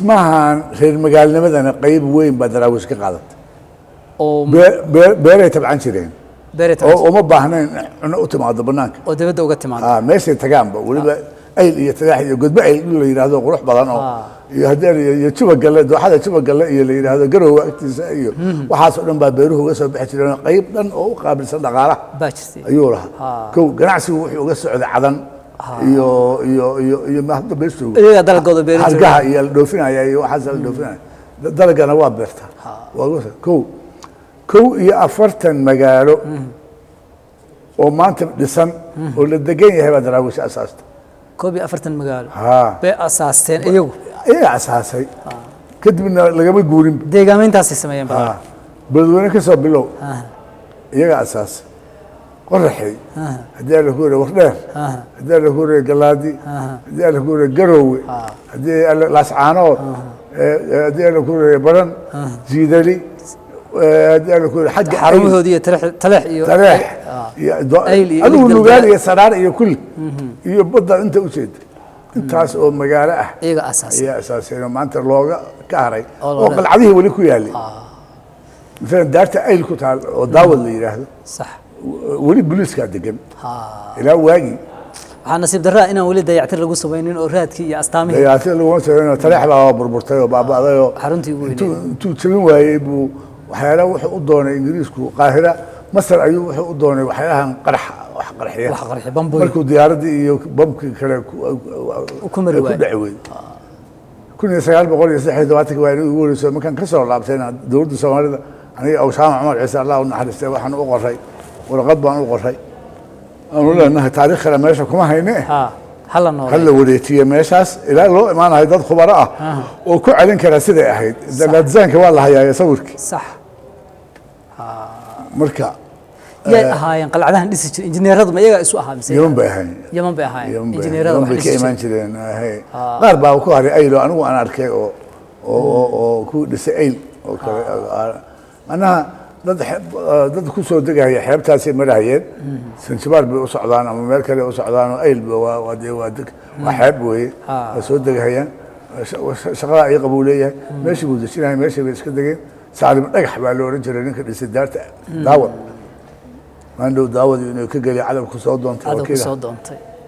اسمها reer magaalnimadana qayb weyn baa daraawish ka qaadatay oo beeray tabcan jireen beeray oo uma baahnayn cunno u timaado banaanka oo dibadda uga timaado meeshay tagaanba waliba ayl iyo tadaax iyo gudba ayl la yiraahdo qurux badan oo iyo hadeen iyo juba galle dooxada juba galle iyo la yiraahdo garowa agtiisa iyo waxaas oo dhan baa beeruhu uga soo bixi jireen qayb dhan oo u qaabilsan dhaqaalaha baa jirtay ayuu lahaa kow ganacsigu wuxuu uga socday cadan iyo mahadda beestu iyaga dalagooda beerta hargaha iyo la dhoofinaya iyo waxaas la dhoofinaya dalagana waa beerta waa kow iyo 40 magaalo oo maanta dhisan oo la degan yahay baa daraawish asaasta kow iyo 40 magaalo bay asaasteen iyagu asaasay kadibna lagama guurin deegaamayntaas ay sameeyeen badweyne ka soo bilow iyaga asaasay qorraxay hadii la kuuray wardheer hadii la kuuray galaadi hadii la kuuray garowe hadii la ascaanood hadii la kuuray baran jiidali hadii la kuuray xagga xarumahoodii iyo taleex iyo adigu nugaal iyo saraar iyo kulli iyo badda inta u jeeda intaas oo magaalo ah iyaga asaasay maanta looga ka haray oo qalcadihii wali ku yaalay مثلا دارت أيل كتال وداود اللي يراهد صح ولي بوليس كان دقن إلى واجي waxaa nasiib darro ah inaan weli dayactir lagu samaynin oo raadkii iyo astaamihii dayactir lagu samaynin taleex baa burburtay oo baaba'day oo xaruntii ugu weynay intuu jabin waayay buu waxyaala wuxuu u doonay ingiriisku qaahira masar ayuu wuxuu u doonay waxyaalahan qarxiya bamboy markuu diyaaradii iyo bamkii kale ku mari waayay 1973 waa inuu warayso markaan ka soo laabtayna dawladda Soomaalida aniga oo Shaama Cumar Ciise Allah u naxariistay waxaan u qoray warqad baan u qoray أنا لأنها تاريخ لما يشوف كم هينه هلا وليتيه ماشاس إلى لو ما أنا هيدا خبراء وكل علين كراسيدة أحد إذا لازم كوالله هي يصورك صح مركا يا هاي انقلع عدها ندس إنجنير هذا ما يجا يسوقها بس يوم بهاي يوم بهاي إنجنير هذا يوم بكيمان شلين هاي غربا وكواري أيلو أنا أركي أو كو دسائل أنا dad ku soo degaya xeebtaasi marayeen sanjibaar bay u socdaan ama meel kale u socdaan oo ayl waa xeeb weeye soo degayaan shaqada ay qabuuleeyay meeshii uu dejinayay meeshii bay iska degeen saalim dhagax baa loo oran jiray ninka dhisay daarta daawad maandhow daawad inuu ka galay cadab ku soo doontay